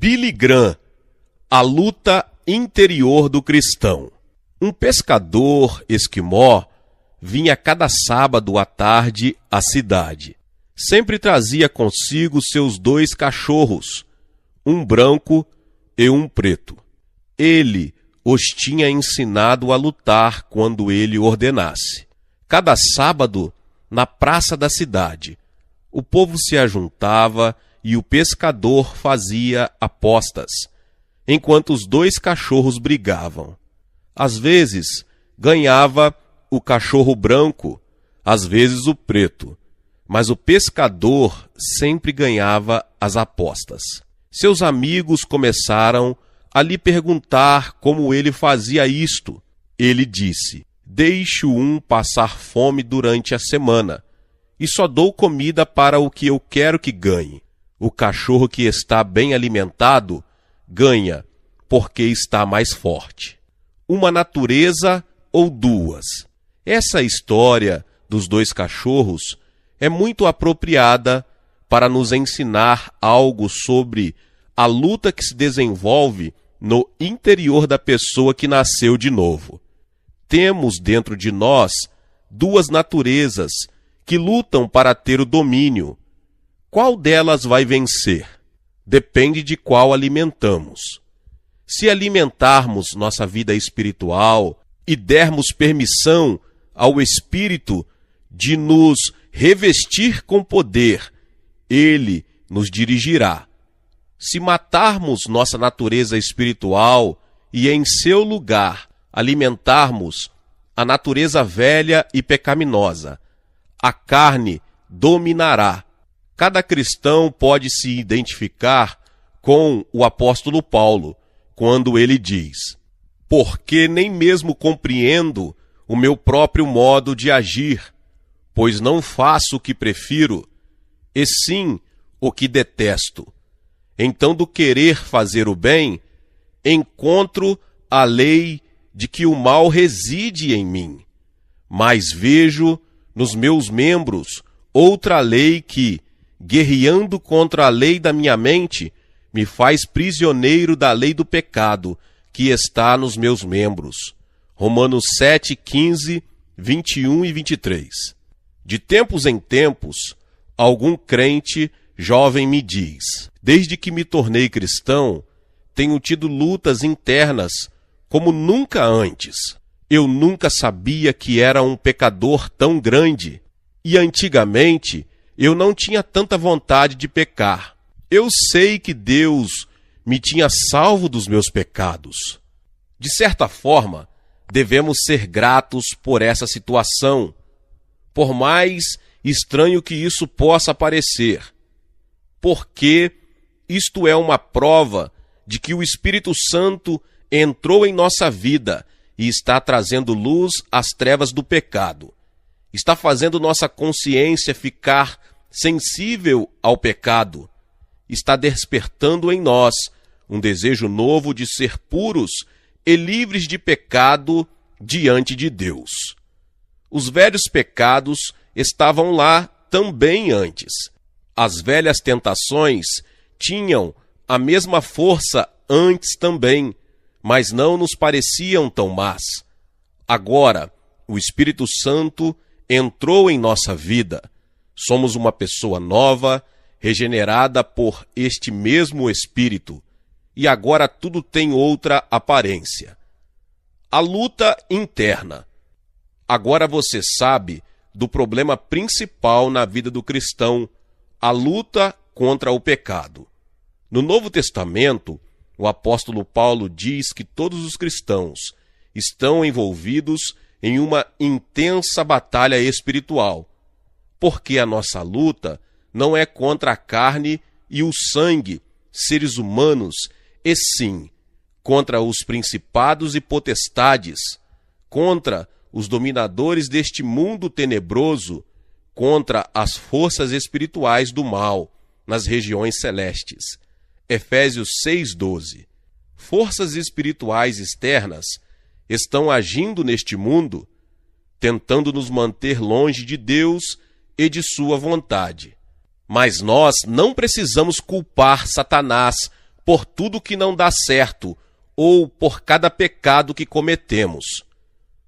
Billy Graham, a luta interior do cristão. Um pescador esquimó vinha cada sábado à tarde à cidade. Sempre trazia consigo seus 2 cachorros, um branco e um preto. Ele os tinha ensinado a lutar quando ele ordenasse. Cada sábado, na praça da cidade, o povo se ajuntava e o pescador fazia apostas, enquanto os 2 cachorros brigavam. Às vezes, ganhava o cachorro branco, às vezes o preto, mas o pescador sempre ganhava as apostas. Seus amigos começaram a lhe perguntar como ele fazia isto. Ele disse: "Deixo um passar fome durante a semana, e só dou comida para o que eu quero que ganhe. O cachorro que está bem alimentado ganha, porque está mais forte." Uma natureza ou 2? Essa história dos 2 cachorros é muito apropriada para nos ensinar algo sobre a luta que se desenvolve no interior da pessoa que nasceu de novo. Temos dentro de nós 2 naturezas que lutam para ter o domínio. Qual delas vai vencer? Depende de qual alimentamos. Se alimentarmos nossa vida espiritual e dermos permissão ao Espírito de nos revestir com poder, ele nos dirigirá. Se matarmos nossa natureza espiritual e em seu lugar alimentarmos a natureza velha e pecaminosa, a carne dominará. Cada cristão pode se identificar com o apóstolo Paulo, quando ele diz: "Porque nem mesmo compreendo o meu próprio modo de agir, pois não faço o que prefiro, e sim o que detesto. Então, do querer fazer o bem, encontro a lei de que o mal reside em mim. Mas vejo nos meus membros outra lei que, guerreando contra a lei da minha mente, me faz prisioneiro da lei do pecado que está nos meus membros." Romanos 7, 15, 21 e 23. De tempos em tempos, algum crente jovem me diz: "Desde que me tornei cristão, tenho tido lutas internas como nunca antes. Eu nunca sabia que era um pecador tão grande. E antigamente eu não tinha tanta vontade de pecar. Eu sei que Deus me tinha salvo dos meus pecados." De certa forma, devemos ser gratos por essa situação, por mais estranho que isso possa parecer, porque isto é uma prova de que o Espírito Santo entrou em nossa vida e está trazendo luz às trevas do pecado. Está fazendo nossa consciência ficar sensível ao pecado. Está despertando em nós um desejo novo de ser puros e livres de pecado diante de Deus. Os velhos pecados estavam lá também antes. As velhas tentações tinham a mesma força antes também, mas não nos pareciam tão más. Agora, o Espírito Santo entrou em nossa vida. Somos uma pessoa nova, regenerada por este mesmo Espírito, e agora tudo tem outra aparência. A luta interna. Agora você sabe do problema principal na vida do cristão, a luta contra o pecado. No Novo Testamento, o apóstolo Paulo diz que todos os cristãos estão envolvidos em uma intensa batalha espiritual, porque a nossa luta não é contra a carne e o sangue, seres humanos, e sim contra os principados e potestades, contra os dominadores deste mundo tenebroso, contra as forças espirituais do mal nas regiões celestes. Efésios 6:12. Forças espirituais externas estão agindo neste mundo, tentando nos manter longe de Deus e de sua vontade. Mas nós não precisamos culpar Satanás por tudo que não dá certo ou por cada pecado que cometemos.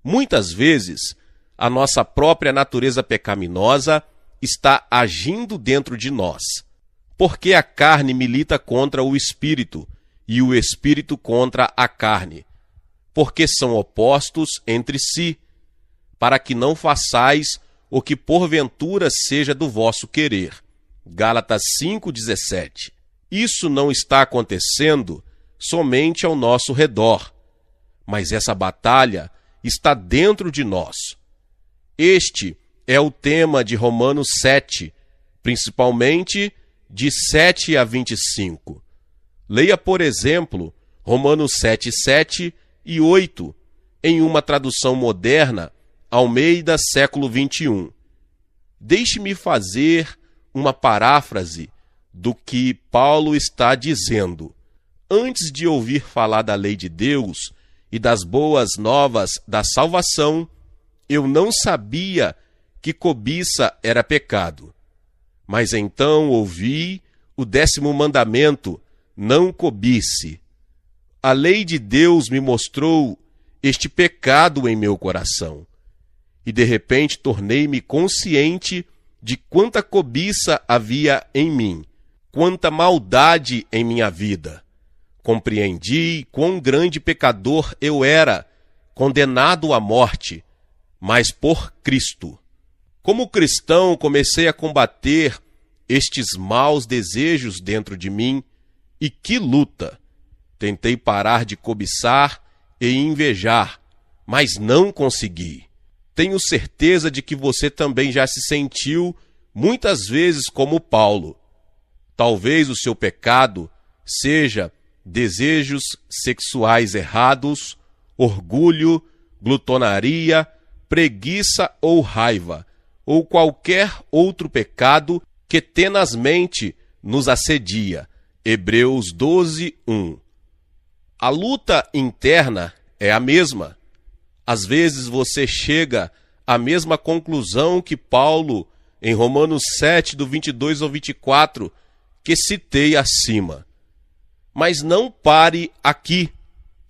Muitas vezes, a nossa própria natureza pecaminosa está agindo dentro de nós, porque a carne milita contra o espírito e o espírito contra a carne, porque são opostos entre si, para que não façais o que porventura seja do vosso querer. Gálatas 5,17. Isso não está acontecendo somente ao nosso redor, mas essa batalha está dentro de nós. Este é o tema de Romanos 7, principalmente de 7 a 25. Leia, por exemplo, Romanos 7 e 8, em uma tradução moderna, Almeida, século 21. Deixe-me fazer uma paráfrase do que Paulo está dizendo. Antes de ouvir falar da lei de Deus e das boas novas da salvação, eu não sabia que cobiça era pecado. Mas então ouvi o 10º mandamento, não cobice. A lei de Deus me mostrou este pecado em meu coração. E de repente tornei-me consciente de quanta cobiça havia em mim, quanta maldade em minha vida. Compreendi quão grande pecador eu era, condenado à morte, mas por Cristo. Como cristão, comecei a combater estes maus desejos dentro de mim, e que luta! Tentei parar de cobiçar e invejar, mas não consegui. Tenho certeza de que você também já se sentiu muitas vezes como Paulo. Talvez o seu pecado seja desejos sexuais errados, orgulho, glutonaria, preguiça ou raiva, ou qualquer outro pecado que tenazmente nos assedia. Hebreus 12:1. A luta interna é a mesma. Às vezes você chega à mesma conclusão que Paulo em Romanos 7, do 22 ao 24, que citei acima. Mas não pare aqui.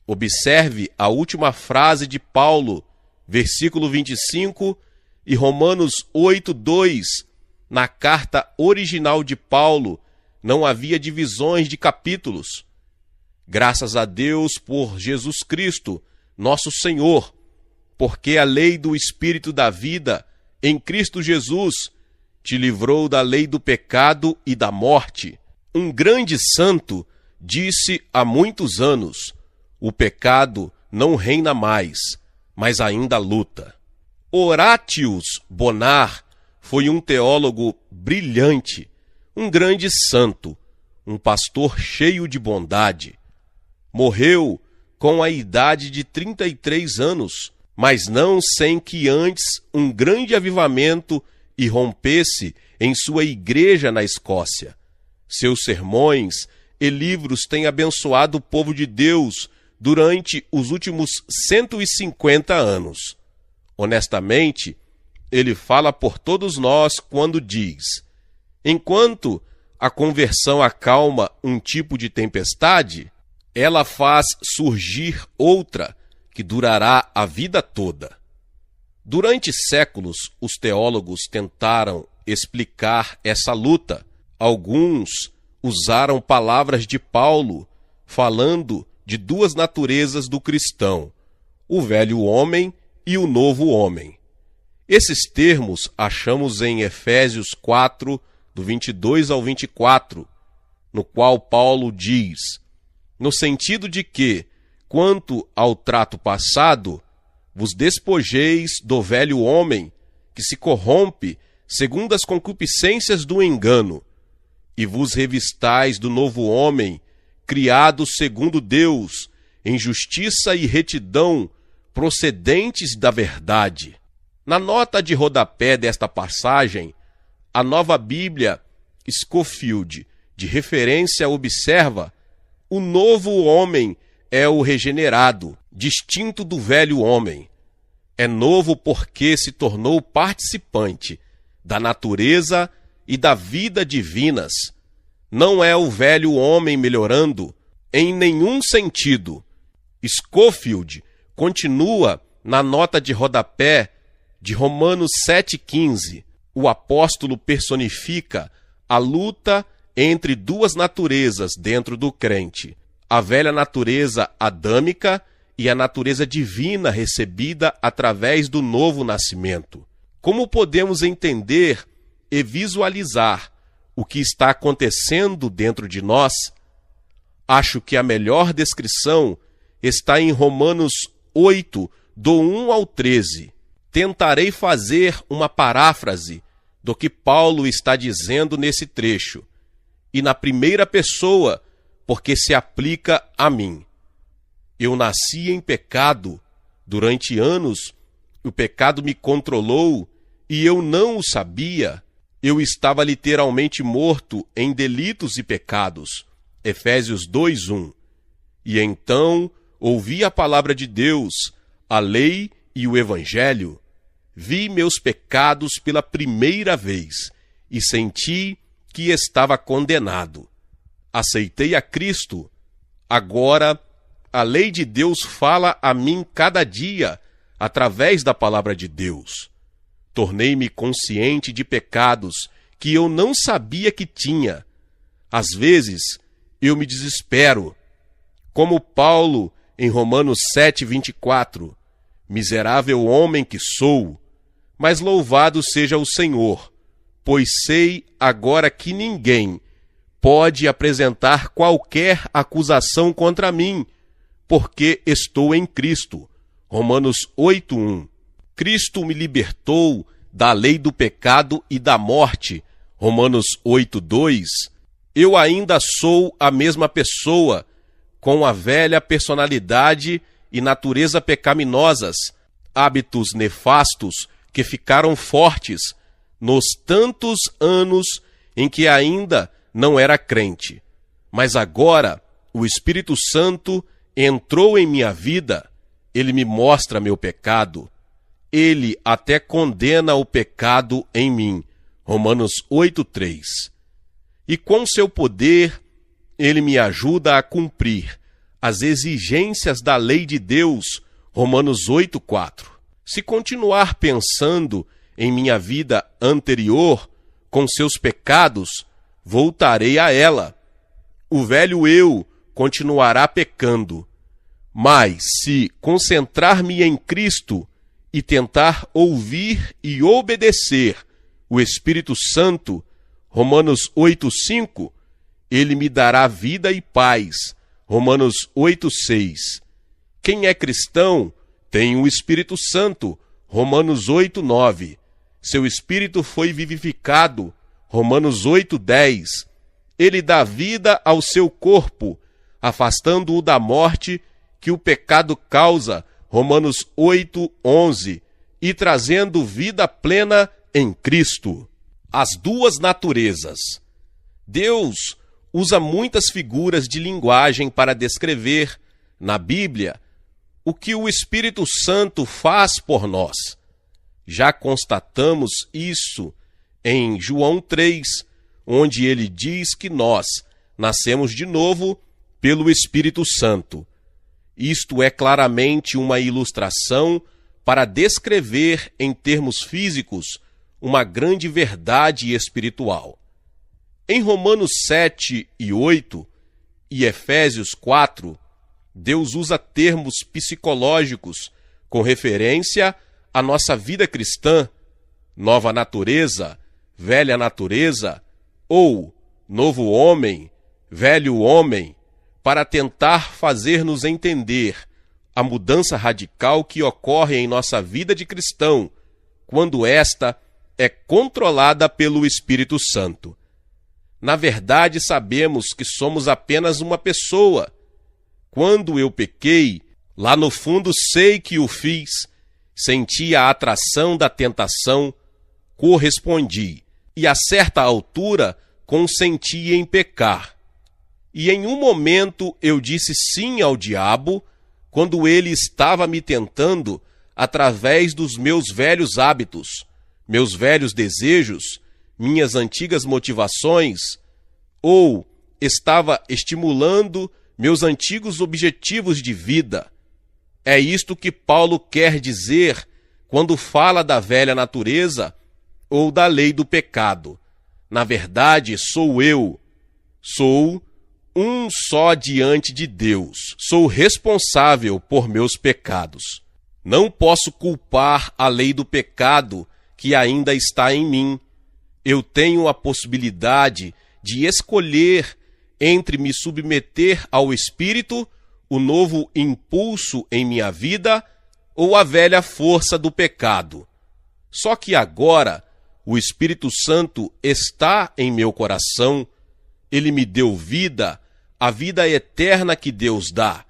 Observe a última frase de Paulo, versículo 25, e Romanos 8:2. Na carta original de Paulo, não havia divisões de capítulos. Graças a Deus por Jesus Cristo, nosso Senhor, porque a lei do Espírito da vida, em Cristo Jesus, te livrou da lei do pecado e da morte. Um grande santo disse há muitos anos: o pecado não reina mais, mas ainda luta. Horatius Bonar foi um teólogo brilhante, um grande santo, um pastor cheio de bondade. Morreu com a idade de 33 anos, mas não sem que antes um grande avivamento irrompesse em sua igreja na Escócia. Seus sermões e livros têm abençoado o povo de Deus durante os últimos 150 anos. Honestamente, ele fala por todos nós quando diz: enquanto a conversão acalma um tipo de tempestade, ela faz surgir outra que durará a vida toda. Durante séculos, os teólogos tentaram explicar essa luta. Alguns usaram palavras de Paulo, falando de duas naturezas do cristão, o velho homem e o novo homem. Esses termos achamos em Efésios 4, do 22 ao 24, no qual Paulo diz, no sentido de que, quanto ao trato passado, vos despojeis do velho homem, que se corrompe segundo as concupiscências do engano, e vos revistais do novo homem, criado segundo Deus, em justiça e retidão, procedentes da verdade. Na nota de rodapé desta passagem, a Nova Bíblia Scofield, de referência, observa: o novo homem é o regenerado, distinto do velho homem. É novo porque se tornou participante da natureza e da vida divinas. Não é o velho homem melhorando, em nenhum sentido. Scofield continua na nota de rodapé de Romanos 7,15. O apóstolo personifica a luta entre duas naturezas dentro do crente: a velha natureza adâmica e a natureza divina recebida através do novo nascimento. Como podemos entender e visualizar o que está acontecendo dentro de nós? Acho que a melhor descrição está em Romanos 8, do 1 ao 13. Tentarei fazer uma paráfrase do que Paulo está dizendo nesse trecho, e na primeira pessoa, porque se aplica a mim. Eu nasci em pecado, durante anos o pecado me controlou e eu não o sabia. Eu estava literalmente morto em delitos e pecados. Efésios 2:1. E então ouvi a palavra de Deus, a lei e o evangelho. Vi meus pecados pela primeira vez e senti que estava condenado. Aceitei a Cristo. Agora, a lei de Deus fala a mim cada dia através da palavra de Deus. Tornei-me consciente de pecados que eu não sabia que tinha. Às vezes, eu me desespero. Como Paulo, em Romanos 7:24, miserável homem que sou, mas louvado seja o Senhor, pois sei agora que ninguém pode apresentar qualquer acusação contra mim, porque estou em Cristo. Romanos 8:1. Cristo me libertou da lei do pecado e da morte. Romanos 8:2. Eu ainda sou a mesma pessoa, com a velha personalidade e natureza pecaminosas, hábitos nefastos que ficaram fortes nos tantos anos em que ainda não era crente. Mas agora o Espírito Santo entrou em minha vida. Ele me mostra meu pecado. Ele até condena o pecado em mim. Romanos 8:3. E com seu poder, ele me ajuda a cumprir as exigências da lei de Deus. Romanos 8:4. Se continuar pensando em minha vida anterior, com seus pecados, voltarei a ela. O velho eu continuará pecando. Mas se concentrar-me em Cristo e tentar ouvir e obedecer o Espírito Santo, Romanos 8:5, ele me dará vida e paz. Romanos 8:6. Quem é cristão tem o Espírito Santo. Romanos 8:9. Seu espírito foi vivificado. Romanos 8:10. Ele dá vida ao seu corpo, afastando-o da morte que o pecado causa. Romanos 8:11. E trazendo vida plena em Cristo. As duas naturezas. Deus usa muitas figuras de linguagem para descrever, na Bíblia, o que o Espírito Santo faz por nós. Já constatamos isso em João 3, onde ele diz que nós nascemos de novo pelo Espírito Santo. Isto é claramente uma ilustração para descrever em termos físicos uma grande verdade espiritual. Em Romanos 7:8 e Efésios 4, Deus usa termos psicológicos com referência à nossa vida cristã, nova natureza, velha natureza, ou novo homem, velho homem, para tentar fazer-nos entender a mudança radical que ocorre em nossa vida de cristão, quando esta é controlada pelo Espírito Santo. Na verdade, sabemos que somos apenas uma pessoa. Quando eu pequei, lá no fundo sei que o fiz, senti a atração da tentação, correspondi, e a certa altura consenti em pecar. E em um momento eu disse sim ao diabo, quando ele estava me tentando através dos meus velhos hábitos, meus velhos desejos, minhas antigas motivações, ou estava estimulando meus antigos objetivos de vida. É isto que Paulo quer dizer quando fala da velha natureza ou da lei do pecado. Na verdade, sou eu. Sou um só diante de Deus. Sou responsável por meus pecados. Não posso culpar a lei do pecado que ainda está em mim. Eu tenho a possibilidade de escolher entre me submeter ao Espírito, o novo impulso em minha vida, ou a velha força do pecado. Só que agora o Espírito Santo está em meu coração. Ele me deu vida, a vida eterna que Deus dá.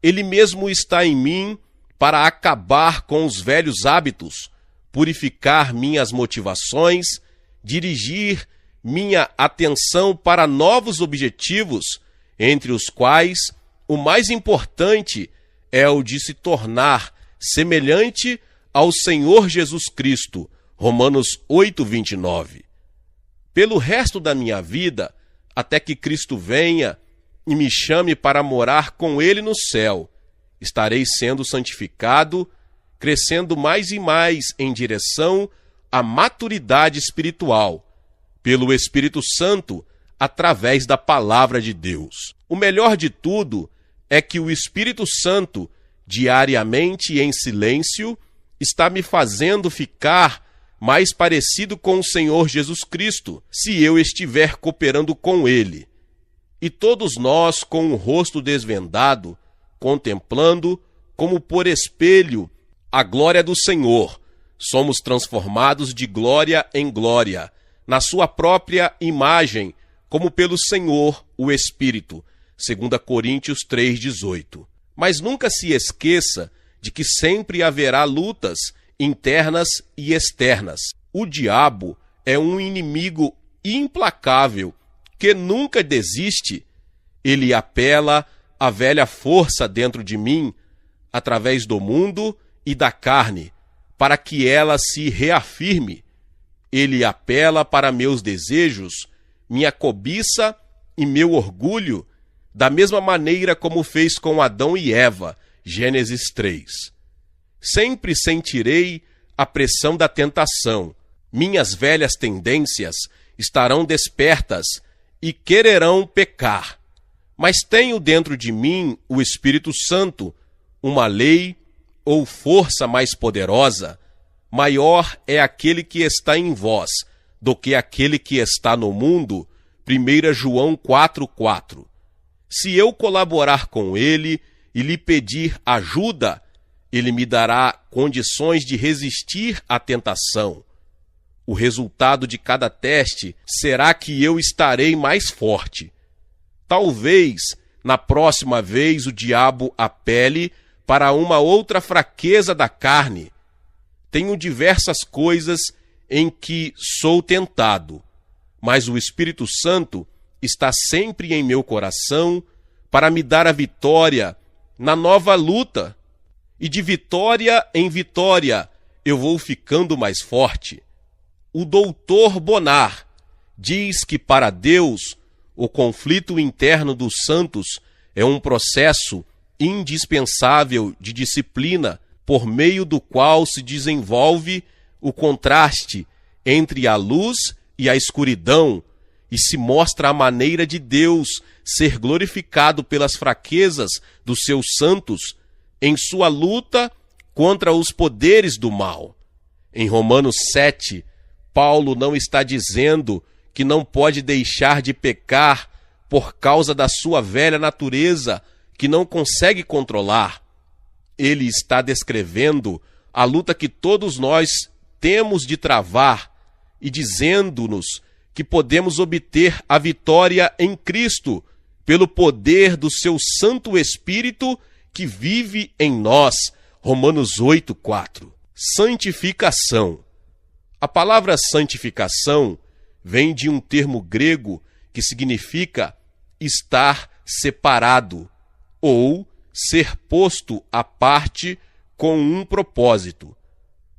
Ele mesmo está em mim para acabar com os velhos hábitos, purificar minhas motivações, dirigir minha atenção para novos objetivos, entre os quais o mais importante é o de se tornar semelhante ao Senhor Jesus Cristo, Romanos 8:29. Pelo resto da minha vida, até que Cristo venha e me chame para morar com Ele no céu, estarei sendo santificado, crescendo mais e mais em direção à maturidade espiritual, pelo Espírito Santo, através da palavra de Deus. O melhor de tudo é que o Espírito Santo, diariamente em silêncio, está me fazendo ficar mais parecido com o Senhor Jesus Cristo, se eu estiver cooperando com Ele. E todos nós, com o rosto desvendado, contemplando, como por espelho, a glória do Senhor, somos transformados de glória em glória, na sua própria imagem, como pelo Senhor, o Espírito. 2 Coríntios 3:18. Mas nunca se esqueça de que sempre haverá lutas internas e externas. O diabo é um inimigo implacável que nunca desiste. Ele apela à velha força dentro de mim, através do mundo e da carne, para que ela se reafirme. Ele apela para meus desejos, minha cobiça e meu orgulho, da mesma maneira como fez com Adão e Eva, Gênesis 3. Sempre sentirei a pressão da tentação. Minhas velhas tendências estarão despertas e quererão pecar. Mas tenho dentro de mim o Espírito Santo, uma lei ou força mais poderosa. Maior é aquele que está em vós do que aquele que está no mundo. 1 João 4:4. Se eu colaborar com ele e lhe pedir ajuda, ele me dará condições de resistir à tentação. O resultado de cada teste será que eu estarei mais forte. Talvez, na próxima vez, o diabo apele para uma outra fraqueza da carne. Tenho diversas coisas em que sou tentado, mas o Espírito Santo está sempre em meu coração para me dar a vitória na nova luta. E de vitória em vitória eu vou ficando mais forte. O doutor Bonar diz que para Deus o conflito interno dos santos é um processo indispensável de disciplina por meio do qual se desenvolve o contraste entre a luz e a escuridão e se mostra a maneira de Deus ser glorificado pelas fraquezas dos seus santos em sua luta contra os poderes do mal. Em Romanos 7, Paulo não está dizendo que não pode deixar de pecar por causa da sua velha natureza que não consegue controlar. Ele está descrevendo a luta que todos nós temos de travar e dizendo-nos que podemos obter a vitória em Cristo pelo poder do seu Santo Espírito que vive em nós. Romanos 8:4. Santificação. A palavra santificação vem de um termo grego que significa estar separado ou ser posto à parte com um propósito.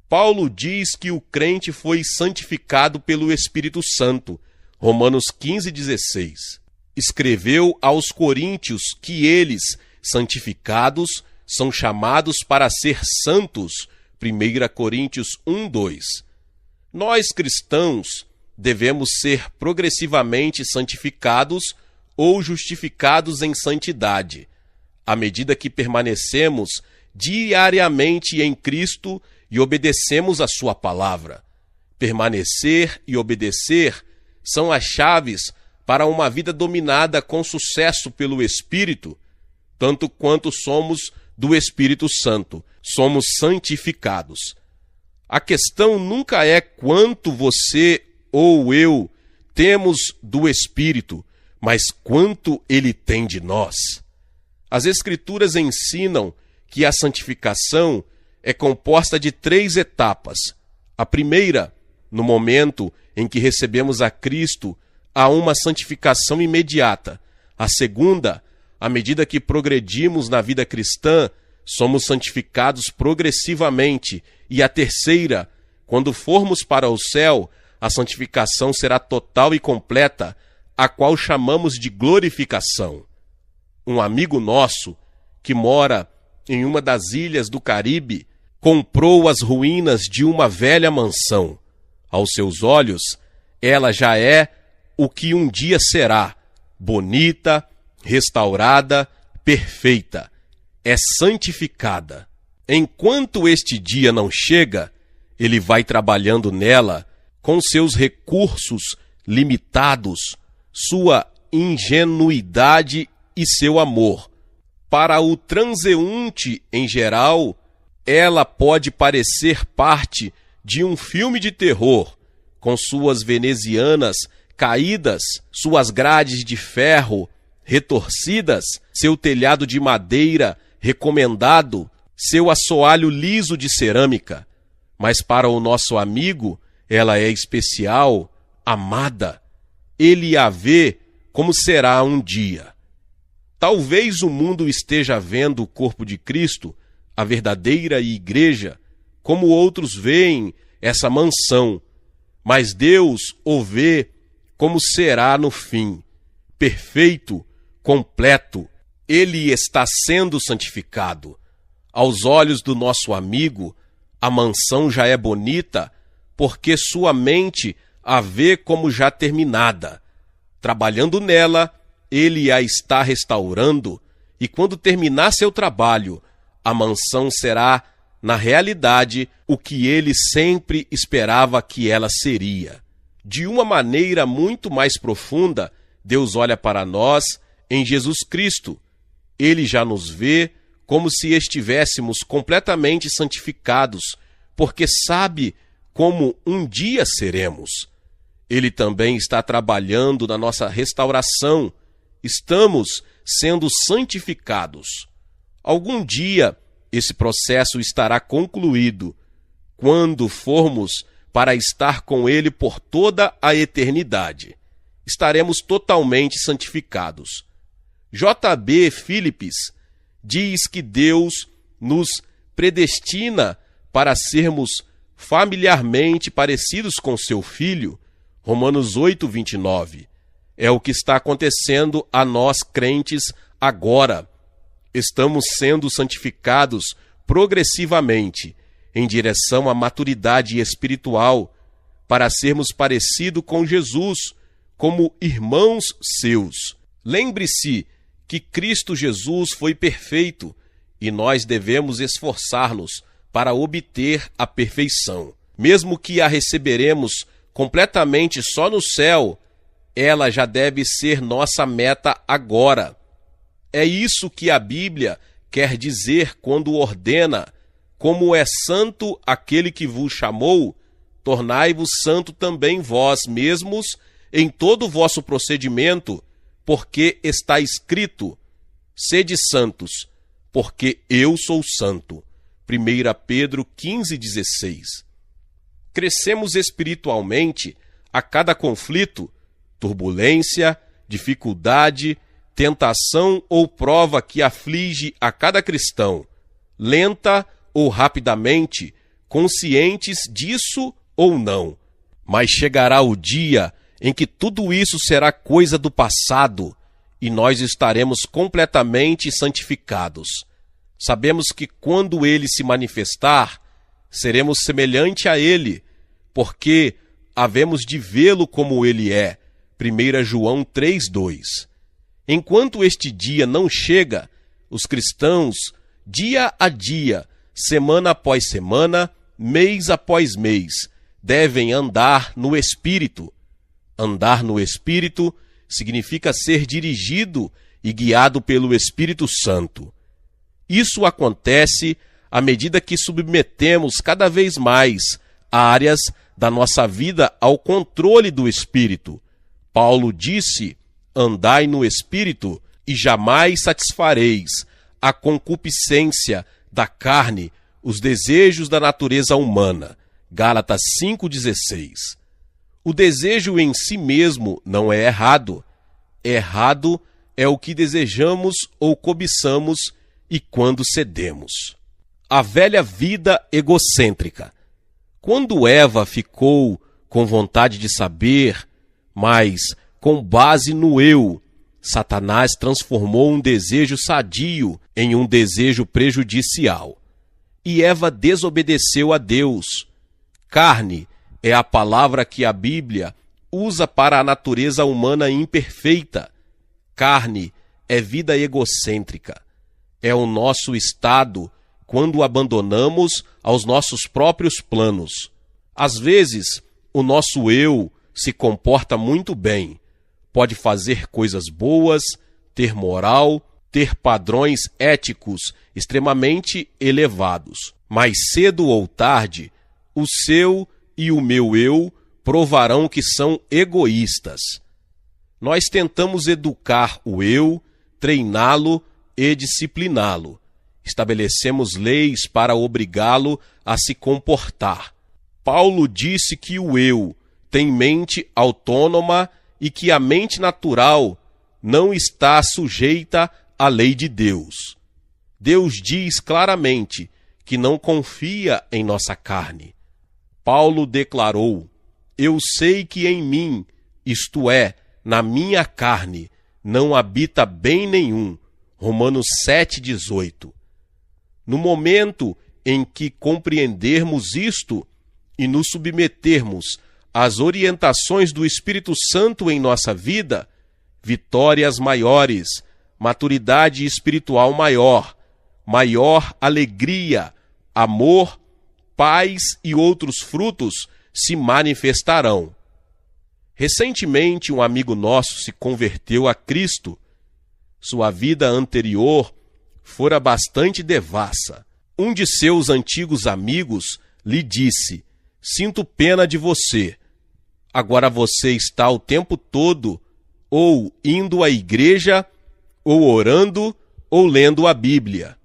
Paulo diz que o crente foi santificado pelo Espírito Santo. Romanos 15:16. escreveu aos coríntios que eles, santificados, são chamados para ser santos. 1 Coríntios 1:2. Nós, cristãos, devemos ser progressivamente santificados ou justificados em santidade, à medida que permanecemos diariamente em Cristo e obedecemos a sua palavra. Permanecer e obedecer são as chaves para uma vida dominada com sucesso pelo Espírito, tanto quanto somos do Espírito Santo, somos santificados. A questão nunca é quanto você ou eu temos do Espírito, mas quanto ele tem de nós. As Escrituras ensinam que a santificação é composta de 3 etapas. A primeira, no momento em que recebemos a Cristo, há uma santificação imediata. A segunda, à medida que progredimos na vida cristã, somos santificados progressivamente. E a terceira, quando formos para o céu, a santificação será total e completa, a qual chamamos de glorificação. Um amigo nosso, que mora em uma das ilhas do Caribe, comprou as ruínas de uma velha mansão. Aos seus olhos, ela já é o que um dia será: bonita, restaurada, perfeita. É santificada. Enquanto este dia não chega, ele vai trabalhando nela com seus recursos limitados, sua ingenuidade e seu amor. Para o transeunte em geral, ela pode parecer parte de um filme de terror, com suas venezianas caídas, suas grades de ferro retorcidas, seu telhado de madeira recomendado, seu assoalho liso de cerâmica. Mas para o nosso amigo, ela é especial, amada. Ele a vê como será um dia. Talvez o mundo esteja vendo o corpo de Cristo, a verdadeira igreja, como outros veem essa mansão, mas Deus o vê como será no fim, perfeito, completo. Ele está sendo santificado. Aos olhos do nosso amigo, a mansão já é bonita, porque sua mente a vê como já terminada. Trabalhando nela, ele a está restaurando, e quando terminar seu trabalho, a mansão será, na realidade, o que ele sempre esperava que ela seria. De uma maneira muito mais profunda, Deus olha para nós em Jesus Cristo. Ele já nos vê como se estivéssemos completamente santificados, porque sabe como um dia seremos. Ele também está trabalhando na nossa restauração. Estamos sendo santificados. Algum dia esse processo estará concluído, quando formos para estar com Ele por toda a eternidade. Estaremos totalmente santificados. J.B. Phillips diz que Deus nos predestina para sermos familiarmente parecidos com seu Filho. Romanos 8:29. É o que está acontecendo a nós crentes agora. Estamos sendo santificados progressivamente em direção à maturidade espiritual, para sermos parecidos com Jesus, como irmãos seus. Lembre-se que Cristo Jesus foi perfeito e nós devemos esforçar-nos para obter a perfeição. Mesmo que a receberemos completamente só no céu, ela já deve ser nossa meta agora. É isso que a Bíblia quer dizer quando ordena: como é santo aquele que vos chamou, tornai-vos santo também vós mesmos em todo o vosso procedimento, porque está escrito: sede santos, porque eu sou santo. 1 Pedro 15:16. Crescemos espiritualmente a cada conflito, turbulência, dificuldade, tentação ou prova que aflige a cada cristão, lenta ou rapidamente, conscientes disso ou não. Mas chegará o dia em que tudo isso será coisa do passado e nós estaremos completamente santificados. Sabemos que quando ele se manifestar, seremos semelhante a ele, porque havemos de vê-lo como ele é. 1 João 3:2. Enquanto este dia não chega, os cristãos, dia a dia, semana após semana, mês após mês, devem andar no Espírito. Andar no Espírito significa ser dirigido e guiado pelo Espírito Santo. Isso acontece à medida que submetemos cada vez mais áreas da nossa vida ao controle do Espírito. Paulo disse: andai no Espírito e jamais satisfareis a concupiscência da carne, os desejos da natureza humana. Gálatas 5,16. O desejo em si mesmo não é errado. Errado é o que desejamos ou cobiçamos e quando cedemos. A velha vida egocêntrica. Quando Eva ficou com vontade de saber, mas com base no eu, Satanás transformou um desejo sadio em um desejo prejudicial. E Eva desobedeceu a Deus. Carne é a palavra que a Bíblia usa para a natureza humana imperfeita. Carne é vida egocêntrica. É o nosso estado quando abandonamos aos nossos próprios planos. Às vezes, o nosso eu se comporta muito bem. Pode fazer coisas boas, ter moral, ter padrões éticos extremamente elevados. Mas cedo ou tarde, o seu e o meu eu provarão que são egoístas. Nós tentamos educar o eu, treiná-lo e discipliná-lo. Estabelecemos leis para obrigá-lo a se comportar. Paulo disse que o eu tem mente autônoma e que a mente natural não está sujeita à lei de Deus. Deus diz claramente que não confia em nossa carne. Paulo declarou: eu sei que em mim, isto é, na minha carne, não habita bem nenhum. Romanos 7,18. No momento em que compreendermos isto e nos submetermos às orientações do Espírito Santo em nossa vida, vitórias maiores, maturidade espiritual maior, maior alegria, amor, paz e outros frutos se manifestarão. Recentemente, um amigo nosso se converteu a Cristo. Sua vida anterior fora bastante devassa. Um de seus antigos amigos lhe disse: sinto pena de você. Agora você está o tempo todo ou indo à igreja, ou orando, ou lendo a Bíblia.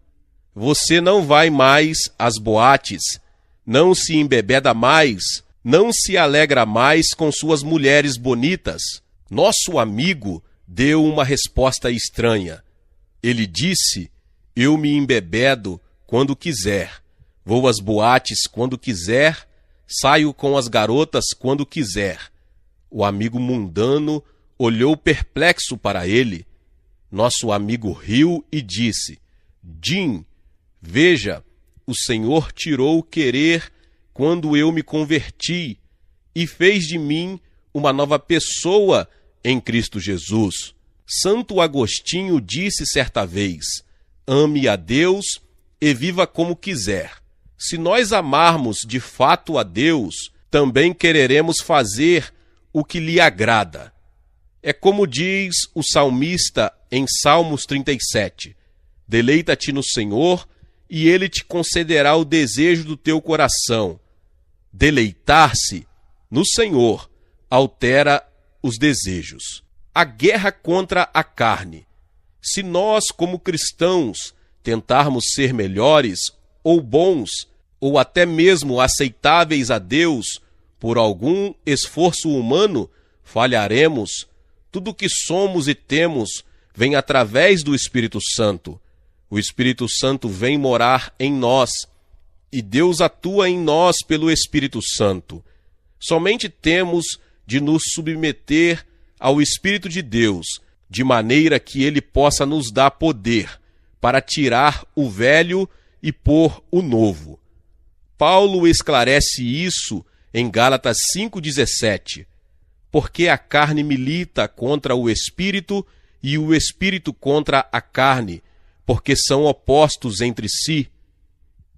Você não vai mais às boates, não se embebeda mais, não se alegra mais com suas mulheres bonitas. Nosso amigo deu uma resposta estranha. Ele disse: eu me embebedo quando quiser, vou às boates quando quiser, saio com as garotas quando quiser. O amigo mundano olhou perplexo para ele. Nosso amigo riu e disse: Jim, veja, o Senhor tirou o querer quando eu me converti e fez de mim uma nova pessoa em Cristo Jesus. Santo Agostinho disse certa vez: ame a Deus e viva como quiser. Se nós amarmos de fato a Deus, também quereremos fazer o que lhe agrada. É como diz o salmista em Salmos 37, deleita-te no Senhor e Ele te concederá o desejo do teu coração. Deleitar-se no Senhor altera os desejos. A guerra contra a carne. Se nós, como cristãos, tentarmos ser melhores ou bons, ou até mesmo aceitáveis a Deus por algum esforço humano, falharemos. Tudo que somos e temos vem através do Espírito Santo. O Espírito Santo vem morar em nós, e Deus atua em nós pelo Espírito Santo. Somente temos de nos submeter ao Espírito de Deus, de maneira que ele possa nos dar poder para tirar o velho e pôr o novo. Paulo esclarece isso em Gálatas 5,17, porque a carne milita contra o espírito e o espírito contra a carne, porque são opostos entre si.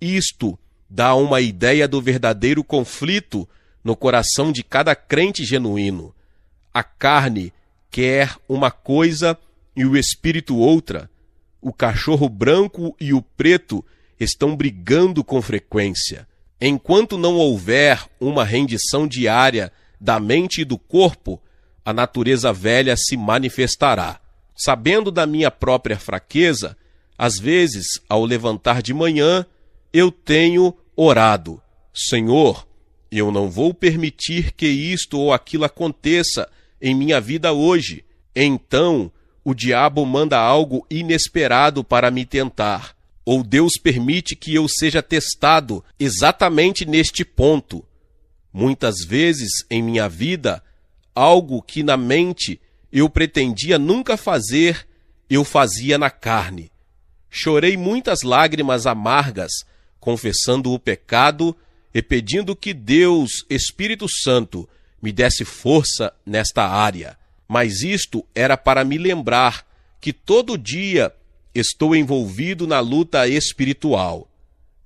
Isto dá uma ideia do verdadeiro conflito no coração de cada crente genuíno. A carne quer uma coisa e o espírito outra. O cachorro branco e o preto estão brigando com frequência. Enquanto não houver uma rendição diária da mente e do corpo, a natureza velha se manifestará. Sabendo da minha própria fraqueza, às vezes, ao levantar de manhã, eu tenho orado: Senhor, eu não vou permitir que isto ou aquilo aconteça em minha vida hoje. Então, o diabo manda algo inesperado para me tentar. Ou Deus permite que eu seja testado exatamente neste ponto. Muitas vezes em minha vida, algo que na mente eu pretendia nunca fazer, eu fazia na carne. Chorei muitas lágrimas amargas, confessando o pecado e pedindo que Deus, Espírito Santo, me desse força nesta área. Mas isto era para me lembrar que todo dia estou envolvido na luta espiritual.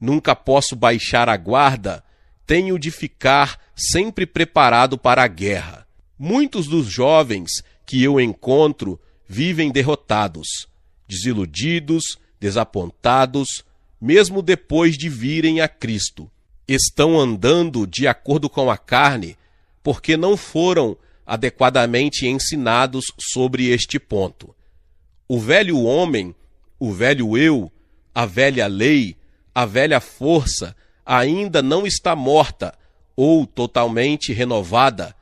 Nunca posso baixar a guarda, tenho de ficar sempre preparado para a guerra. Muitos dos jovens que eu encontro vivem derrotados, desiludidos, desapontados, mesmo depois de virem a Cristo. Estão andando de acordo com a carne, porque não foram adequadamente ensinados sobre este ponto. O velho homem, o velho eu, a velha lei, a velha força ainda não está morta ou totalmente renovada,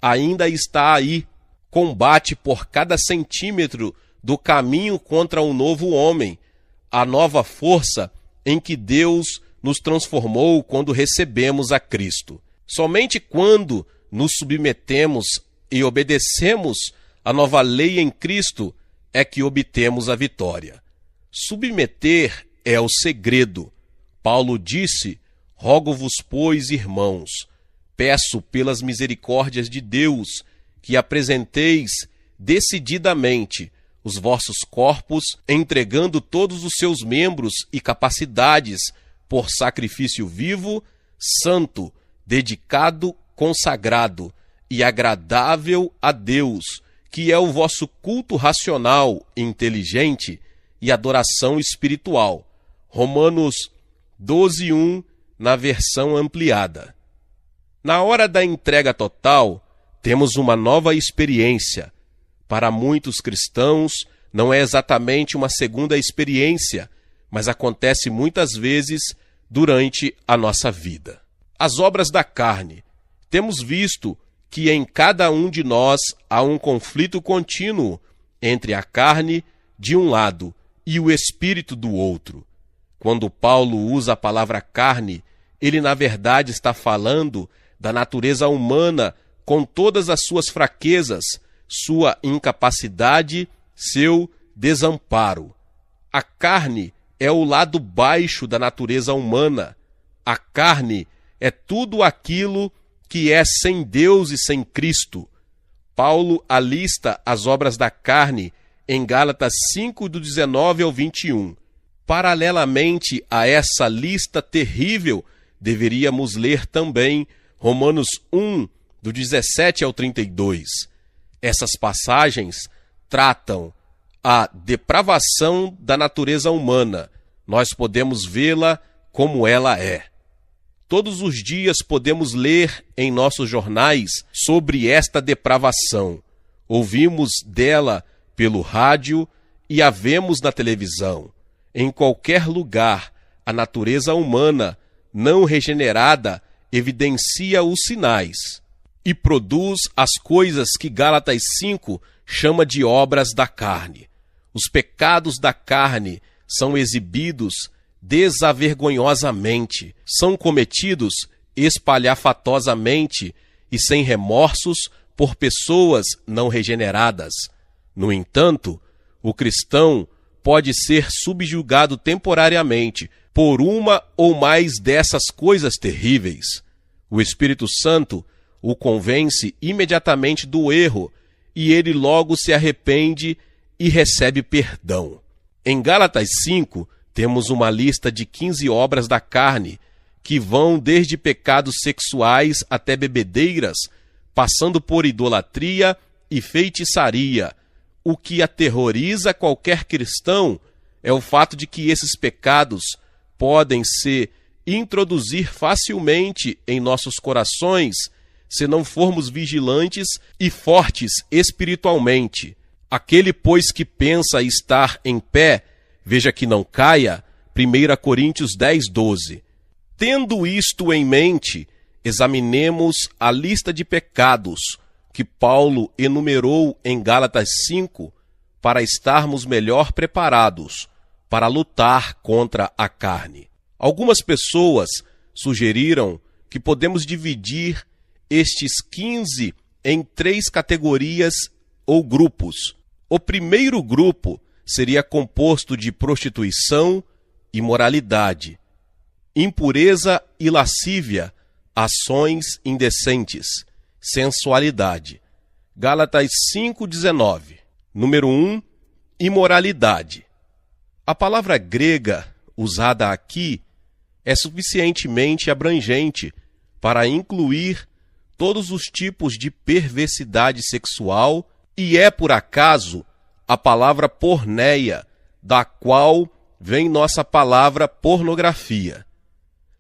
ainda está aí, combate por cada centímetro do caminho contra o novo homem, a nova força em que Deus nos transformou quando recebemos a Cristo. Somente quando nos submetemos e obedecemos a nova lei em Cristo é que obtemos a vitória. Submeter é o segredo. Paulo disse: rogo-vos, pois, irmãos, peço pelas misericórdias de Deus, que apresenteis decididamente os vossos corpos, entregando todos os seus membros e capacidades por sacrifício vivo, santo, dedicado, consagrado e agradável a Deus, que é o vosso culto racional, inteligente e adoração espiritual. Romanos 12:1, na versão ampliada. Na hora da entrega total, temos uma nova experiência. Para muitos cristãos, não é exatamente uma segunda experiência, mas acontece muitas vezes durante a nossa vida. As obras da carne. Temos visto que em cada um de nós há um conflito contínuo entre a carne, de um lado, e o espírito do outro. Quando Paulo usa a palavra carne, ele na verdade está falando da natureza humana com todas as suas fraquezas, sua incapacidade, seu desamparo. A carne é o lado baixo da natureza humana. A carne é tudo aquilo que é sem Deus e sem Cristo. Paulo alista as obras da carne em Gálatas 5, do 19 ao 21. Paralelamente a essa lista terrível, deveríamos ler também Romanos 1, do 17 ao 32. Essas passagens tratam a depravação da natureza humana. Nós podemos vê-la como ela é. Todos os dias podemos ler em nossos jornais sobre esta depravação. Ouvimos dela pelo rádio e a vemos na televisão. Em qualquer lugar, a natureza humana não regenerada evidencia os sinais e produz as coisas que Gálatas 5 chama de obras da carne. Os pecados da carne são exibidos desavergonhosamente, são cometidos espalhafatosamente e sem remorsos por pessoas não regeneradas. No entanto, o cristão pode ser subjugado temporariamente por uma ou mais dessas coisas terríveis. O Espírito Santo o convence imediatamente do erro e ele logo se arrepende e recebe perdão. Em Gálatas 5, temos uma lista de 15 obras da carne, que vão desde pecados sexuais até bebedeiras, passando por idolatria e feitiçaria. O que aterroriza qualquer cristão é o fato de que esses pecados podem se introduzir facilmente em nossos corações se não formos vigilantes e fortes espiritualmente. Aquele, pois, que pensa estar em pé, veja que não caia, 1 Coríntios 10:12. Tendo isto em mente, examinemos a lista de pecados que Paulo enumerou em Gálatas 5 para estarmos melhor preparados para lutar contra a carne. Algumas pessoas sugeriram que podemos dividir estes 15 em 3 categorias ou grupos. O primeiro grupo seria composto de prostituição, imoralidade, impureza e lascívia, ações indecentes, sensualidade. Gálatas 5:19. Número 1, imoralidade. A palavra grega usada aqui é suficientemente abrangente para incluir todos os tipos de perversidade sexual e é, por acaso, a palavra porneia, da qual vem nossa palavra pornografia.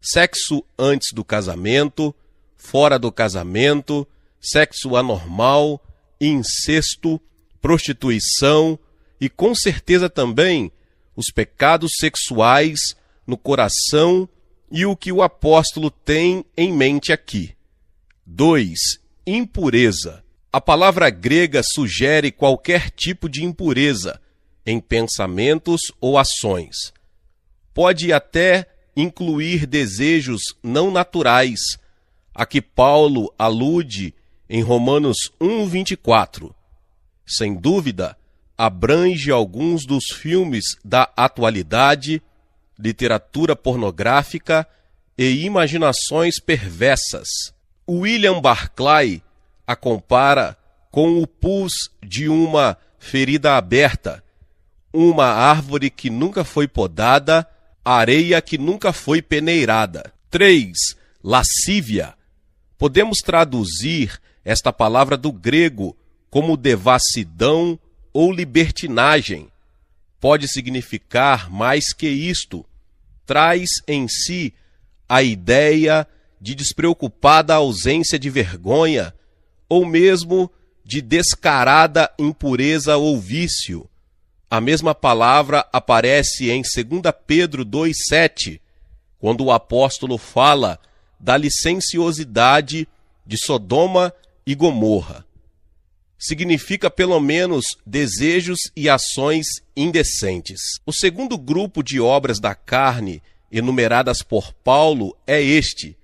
Sexo antes do casamento, fora do casamento, sexo anormal, incesto, prostituição e, com certeza também, os pecados sexuais no coração e o que o apóstolo tem em mente aqui. 2. Impureza. A palavra grega sugere qualquer tipo de impureza em pensamentos ou ações. Pode até incluir desejos não naturais, a que Paulo alude em Romanos 1:24. Sem dúvida, abrange alguns dos filmes da atualidade, literatura pornográfica e imaginações perversas. William Barclay a compara com o pus de uma ferida aberta, uma árvore que nunca foi podada, areia que nunca foi peneirada. 3. Lascívia. Podemos traduzir esta palavra do grego como devassidão ou libertinagem. Pode significar mais que isto. Traz em si a ideia de despreocupada ausência de vergonha, ou mesmo de descarada impureza ou vício. A mesma palavra aparece em 2 Pedro 2:7, quando o apóstolo fala da licenciosidade de Sodoma e Gomorra. Significa pelo menos desejos e ações indecentes. O segundo grupo de obras da carne enumeradas por Paulo é este.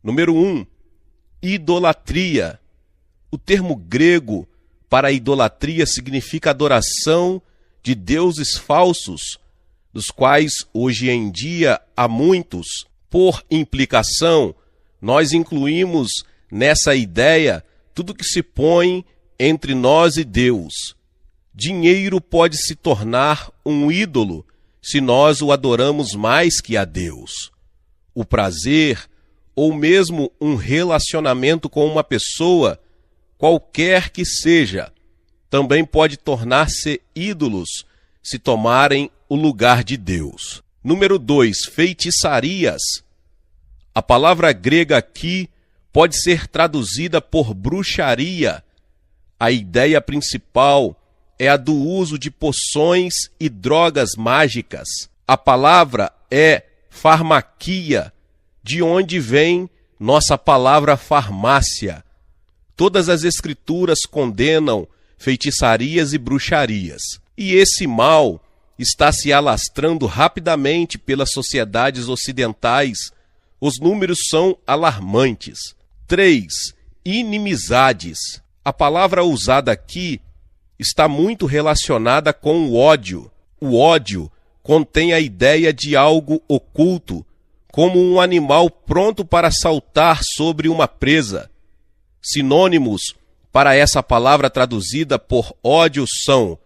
Número 1, idolatria. O termo grego para idolatria significa adoração de deuses falsos, dos quais hoje em dia há muitos. Por implicação, nós incluímos nessa ideia tudo que se põe entre nós e Deus. Dinheiro pode se tornar um ídolo se nós o adoramos mais que a Deus. O prazer, ou mesmo um relacionamento com uma pessoa, qualquer que seja, também pode tornar-se ídolos se tomarem o lugar de Deus. Número 2, feitiçarias. A palavra grega aqui pode ser traduzida por bruxaria. A ideia principal é a do uso de poções e drogas mágicas. A palavra é farmaquia, de onde vem nossa palavra farmácia. Todas as escrituras condenam feitiçarias e bruxarias. E esse mal está se alastrando rapidamente pelas sociedades ocidentais. Os números são alarmantes. 3. Inimizades. A palavra usada aqui está muito relacionada com o ódio. O ódio contém a ideia de algo oculto, como um animal pronto para saltar sobre uma presa. Sinônimos para essa palavra traduzida por ódio são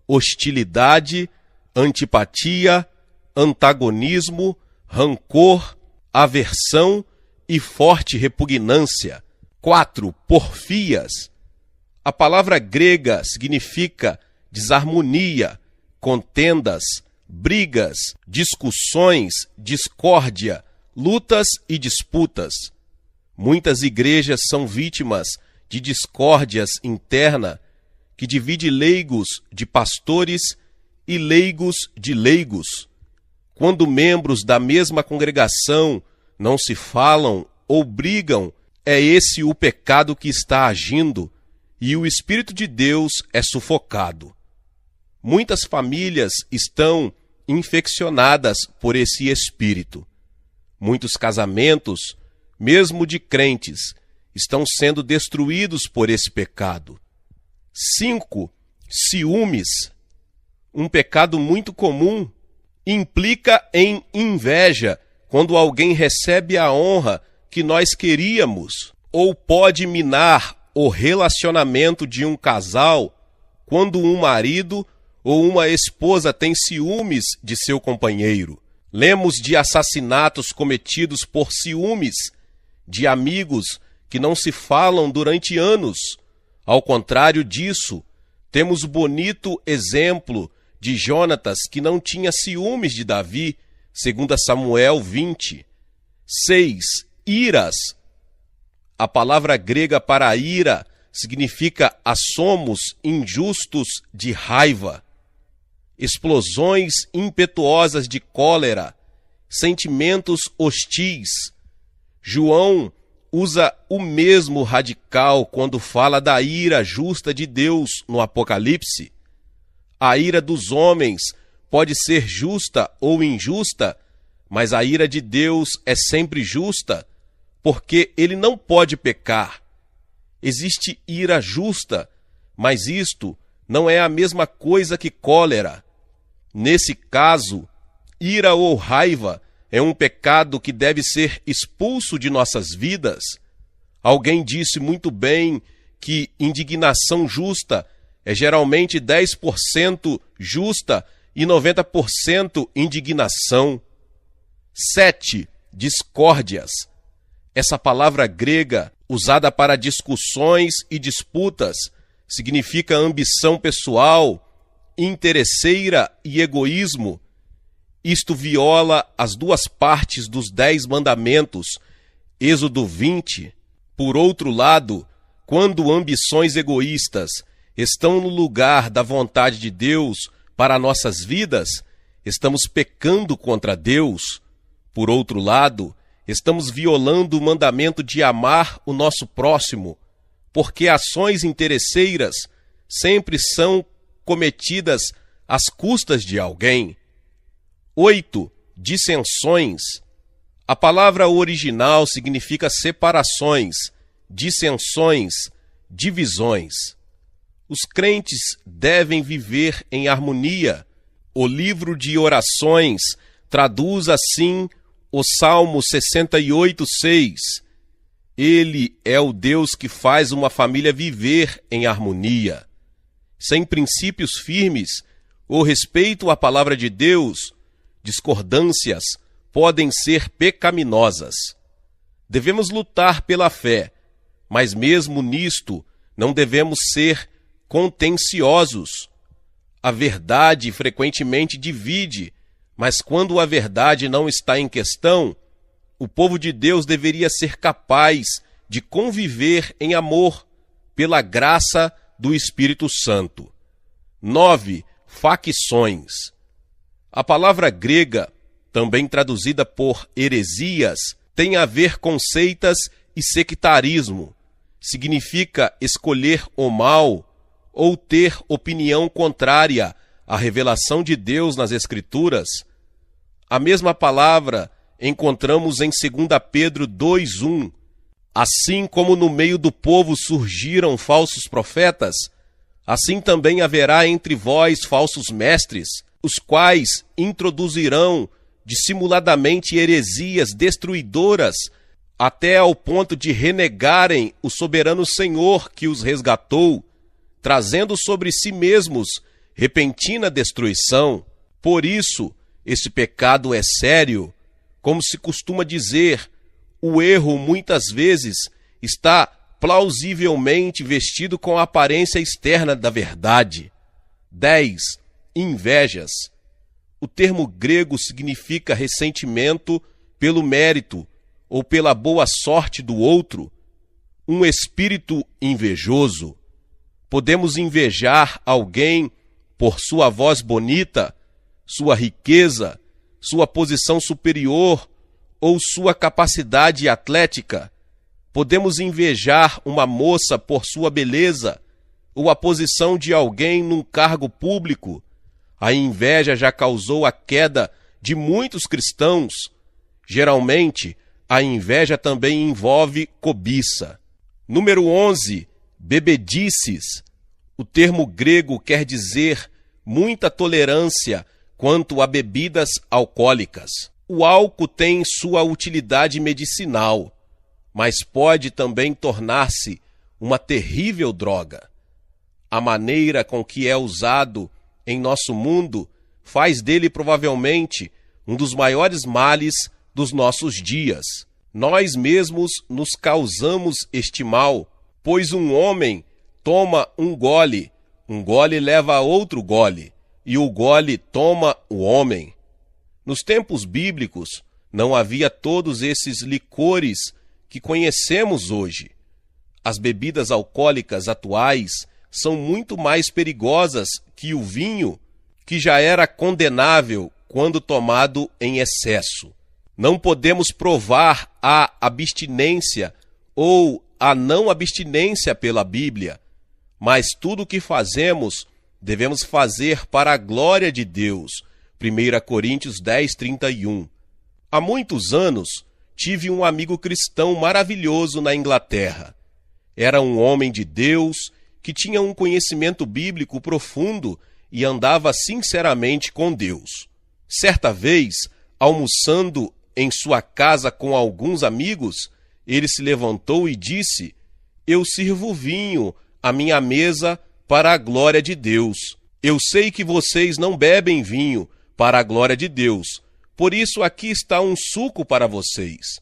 hostilidade, antipatia, antagonismo, rancor, aversão e forte repugnância. 4. Porfias. A palavra grega significa desarmonia, contendas, brigas, discussões, discórdia, lutas e disputas. Muitas igrejas são vítimas de discórdias internas que divide leigos de pastores e leigos de leigos. Quando membros da mesma congregação não se falam ou brigam, é esse o pecado que está agindo e o Espírito de Deus é sufocado. Muitas famílias estão infeccionadas por esse espírito. Muitos casamentos, mesmo de crentes, estão sendo destruídos por esse pecado. 5. Ciúmes. Um pecado muito comum implica em inveja quando alguém recebe a honra que nós queríamos, ou pode minar o relacionamento de um casal quando um marido ou uma esposa tem ciúmes de seu companheiro. Lemos de assassinatos cometidos por ciúmes, de amigos que não se falam durante anos. Ao contrário disso, temos o bonito exemplo de Jonatas, que não tinha ciúmes de Davi, 2 Samuel 20. 6. Iras. A palavra grega para ira significa assomos injustos de raiva, explosões impetuosas de cólera, sentimentos hostis. João usa o mesmo radical quando fala da ira justa de Deus no Apocalipse. A ira dos homens pode ser justa ou injusta, mas a ira de Deus é sempre justa, porque ele não pode pecar. Existe ira justa, mas isto não é a mesma coisa que cólera. Nesse caso, ira ou raiva é um pecado que deve ser expulso de nossas vidas. Alguém disse muito bem que indignação justa é geralmente 10% justa e 90% indignação. 7. Discórdias. Essa palavra grega, usada para discussões e disputas, significa ambição pessoal, interesseira e egoísmo. Isto viola as duas partes dos 10 mandamentos, Êxodo 20. Por outro lado, quando ambições egoístas estão no lugar da vontade de Deus para nossas vidas, estamos pecando contra Deus. Por outro lado, estamos violando o mandamento de amar o nosso próximo, porque ações interesseiras sempre são cometidas às custas de alguém. 8. Dissensões. A palavra original significa separações, dissensões, divisões. Os crentes devem viver em harmonia. O livro de orações traduz assim o Salmo 68:6. Ele é o Deus que faz uma família viver em harmonia. Sem princípios firmes, o respeito à palavra de Deus, discordâncias podem ser pecaminosas. Devemos lutar pela fé, mas mesmo nisto não devemos ser contenciosos. A verdade frequentemente divide, mas quando a verdade não está em questão, o povo de Deus deveria ser capaz de conviver em amor, pela graça do Espírito Santo. 9. Facções. A palavra grega, também traduzida por heresias, tem a ver com seitas e sectarismo. Significa escolher o mal ou ter opinião contrária à revelação de Deus nas Escrituras. A mesma palavra encontramos em 2 Pedro 2:1. Assim como no meio do povo surgiram falsos profetas, Assim também haverá entre vós falsos mestres, os quais introduzirão dissimuladamente heresias destruidoras, até ao ponto de renegarem o soberano Senhor que os resgatou, trazendo sobre si mesmos repentina destruição. Por isso, esse pecado é sério. Como se costuma dizer, o erro muitas vezes está plausivelmente vestido com a aparência externa da verdade. 10. Invejas. O termo grego significa ressentimento pelo mérito ou pela boa sorte do outro. Um espírito invejoso. Podemos invejar alguém por sua voz bonita, sua riqueza, sua posição superior ou sua capacidade atlética. Podemos invejar uma moça por sua beleza ou a posição de alguém num cargo público. A inveja já causou a queda de muitos cristãos. Geralmente, a inveja também envolve cobiça. Número 11. Bebedices. O termo grego quer dizer muita tolerância quanto a bebidas alcoólicas. O álcool tem sua utilidade medicinal, mas pode também tornar-se uma terrível droga. A maneira com que é usado em nosso mundo faz dele provavelmente um dos maiores males dos nossos dias. Nós mesmos nos causamos este mal, pois um homem toma um gole leva a outro gole, e o gole toma o homem. Nos tempos bíblicos não havia todos esses licores que conhecemos hoje. As bebidas alcoólicas atuais são muito mais perigosas que o vinho, que já era condenável quando tomado em excesso. Não podemos provar a abstinência ou a não abstinência pela Bíblia, mas tudo o que fazemos, devemos fazer para a glória de Deus. 1 Coríntios 10:31. Há muitos anos, tive um amigo cristão maravilhoso na Inglaterra. Era um homem de Deus que tinha um conhecimento bíblico profundo e andava sinceramente com Deus. Certa vez, almoçando em sua casa com alguns amigos, ele se levantou e disse: "Eu sirvo vinho à minha mesa para a glória de Deus. Eu sei que vocês não bebem vinho para a glória de Deus. Por isso aqui está um suco para vocês."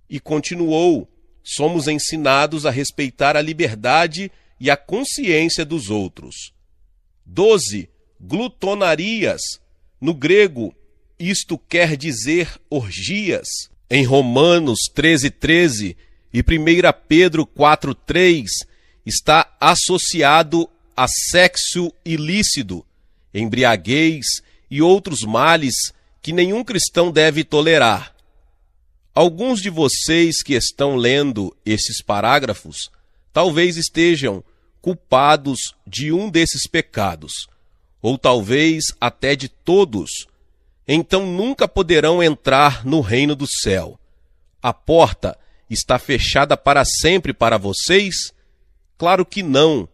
E continuou: "Somos ensinados a respeitar a liberdade e a consciência dos outros." 12. Glutonarias. No grego, isto quer dizer orgias. Em Romanos 13:13 e 1 Pedro 4:3 está associado a sexo ilícito, embriaguez e outros males que nenhum cristão deve tolerar. Alguns de vocês que estão lendo esses parágrafos talvez estejam culpados de um desses pecados, ou talvez até de todos. Então nunca poderão entrar no reino do céu. A porta está fechada para sempre para vocês? Claro que não.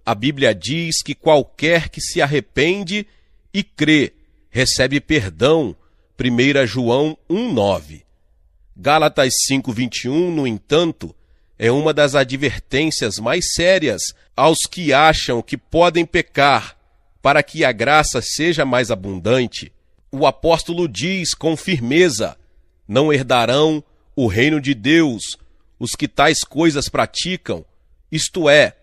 A Bíblia diz que qualquer que se arrepende e crê recebe perdão. 1 João 1:9. Gálatas 5:21, no entanto, é uma das advertências mais sérias aos que acham que podem pecar para que a graça seja mais abundante. O apóstolo diz com firmeza: "Não herdarão o reino de Deus os que tais coisas praticam", isto é,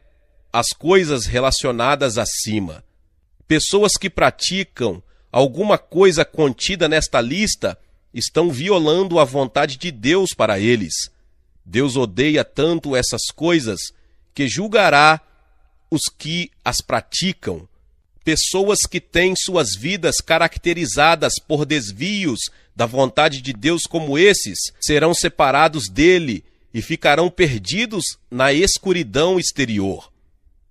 as coisas relacionadas acima. Pessoas que praticam alguma coisa contida nesta lista estão violando a vontade de Deus para eles. Deus odeia tanto essas coisas que julgará os que as praticam. Pessoas que têm suas vidas caracterizadas por desvios da vontade de Deus como esses serão separados dele e ficarão perdidos na escuridão exterior.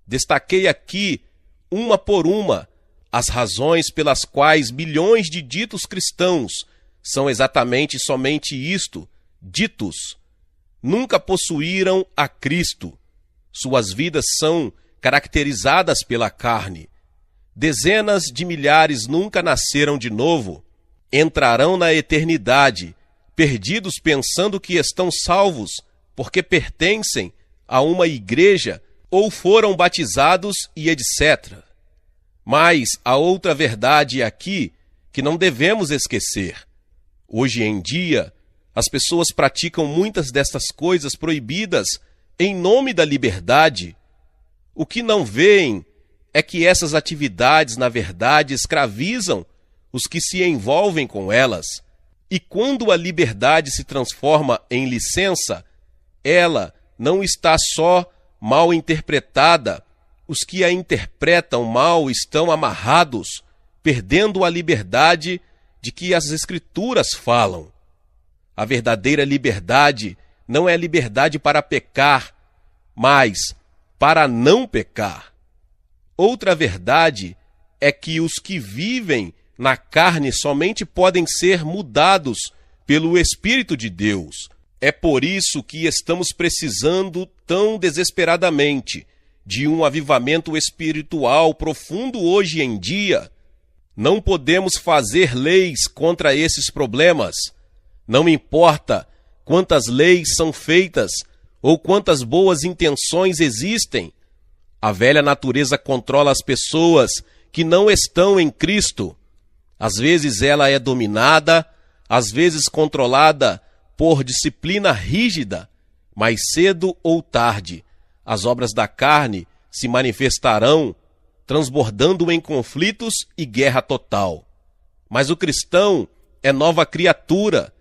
Destaquei aqui, uma por uma, as razões pelas quais milhões de ditos cristãos são exatamente somente isto, ditos. Nunca possuíram a Cristo. Suas vidas são caracterizadas pela carne. Dezenas de milhares nunca nasceram de novo, entrarão na eternidade, perdidos pensando que estão salvos porque pertencem a uma igreja ou foram batizados e etc. Mas há outra verdade aqui que não devemos esquecer. Hoje em dia, as pessoas praticam muitas destas coisas proibidas em nome da liberdade. O que não veem é que essas atividades, na verdade, escravizam os que se envolvem com elas. E quando a liberdade se transforma em licença, ela não está só mal interpretada. Os que a interpretam mal estão amarrados, perdendo a liberdade de que as Escrituras falam. A verdadeira liberdade não é liberdade para pecar, mas para não pecar. Outra verdade é que os que vivem na carne somente podem ser mudados pelo Espírito de Deus. É por isso que estamos precisando tão desesperadamente de um avivamento espiritual profundo hoje em dia. Não podemos fazer leis contra esses problemas. Não importa quantas leis são feitas ou quantas boas intenções existem. A velha natureza controla as pessoas que não estão em Cristo. Às vezes ela é dominada, às vezes controlada por disciplina rígida, mas cedo ou tarde as obras da carne se manifestarão, transbordando em conflitos e guerra total. Mas o cristão é nova criatura.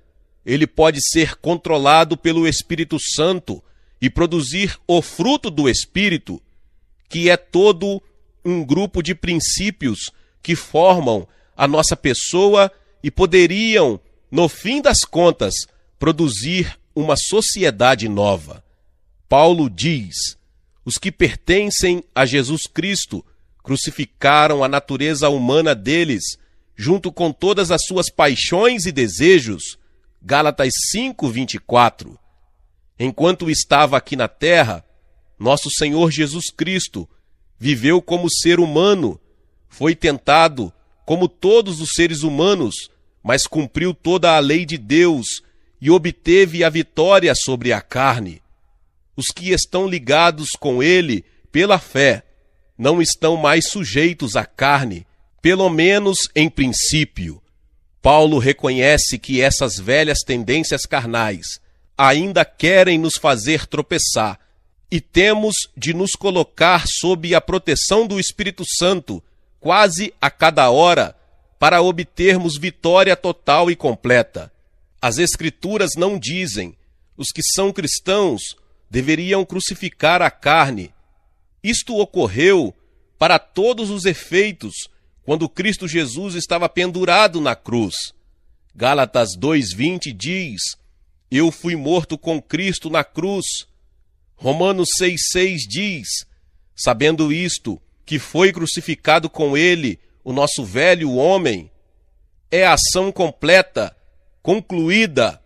Ele pode ser controlado pelo Espírito Santo e produzir o fruto do Espírito, que é todo um grupo de princípios que formam a nossa pessoa e poderiam, no fim das contas, produzir uma sociedade nova. Paulo diz: os que pertencem a Jesus Cristo crucificaram a natureza humana deles, junto com todas as suas paixões e desejos. Gálatas 5:24. Enquanto estava aqui na terra, nosso Senhor Jesus Cristo viveu como ser humano, foi tentado como todos os seres humanos, mas cumpriu toda a lei de Deus e obteve a vitória sobre a carne. Os que estão ligados com ele pela fé não estão mais sujeitos à carne, pelo menos em princípio. Paulo reconhece que essas velhas tendências carnais ainda querem nos fazer tropeçar, e temos de nos colocar sob a proteção do Espírito Santo quase a cada hora para obtermos vitória total e completa. As Escrituras não dizem: os que são cristãos deveriam crucificar a carne. Isto ocorreu para todos os efeitos quando Cristo Jesus estava pendurado na cruz. Gálatas 2:20 diz: eu fui morto com Cristo na cruz. Romanos 6:6 diz: sabendo isto, que foi crucificado com ele o nosso velho homem. É a ação completa, concluída,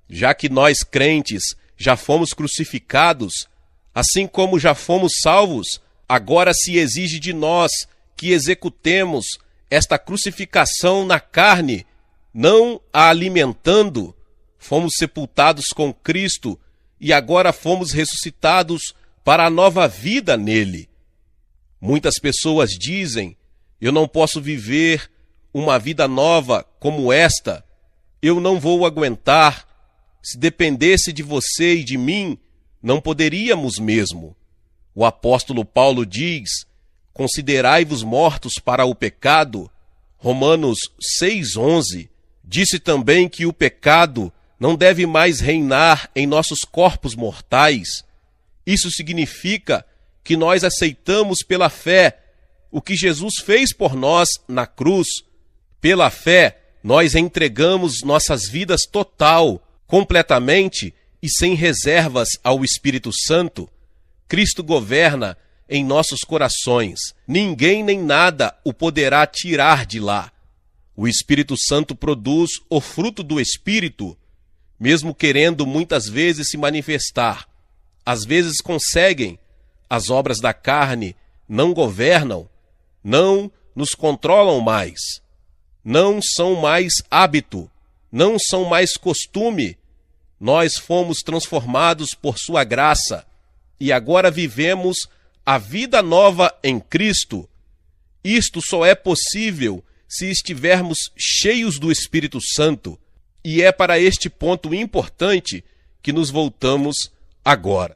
já que nós crentes já fomos crucificados, assim como já fomos salvos, agora se exige de nós que executemos esta crucificação na carne, não a alimentando. Fomos sepultados com Cristo e agora fomos ressuscitados para a nova vida nele. Muitas pessoas dizem: eu não posso viver uma vida nova como esta, eu não vou aguentar. Se dependesse de você e de mim, não poderíamos mesmo. O apóstolo Paulo diz: considerai-vos mortos para o pecado. Romanos 6:11. Disse também que o pecado não deve mais reinar em nossos corpos mortais. Isso significa que nós aceitamos pela fé o que Jesus fez por nós na cruz. Pela fé, nós entregamos nossas vidas total, completamente e sem reservas ao Espírito Santo. Cristo governa em nossos corações. Ninguém nem nada o poderá tirar de lá. O Espírito Santo produz o fruto do Espírito, mesmo querendo muitas vezes se manifestar. Às vezes conseguem. As obras da carne não governam, não nos controlam mais, não são mais hábito, não são mais costume. Nós fomos transformados por sua graça e agora vivemos a vida nova em Cristo. Isto só é possível se estivermos cheios do Espírito Santo, e é para este ponto importante que nos voltamos agora.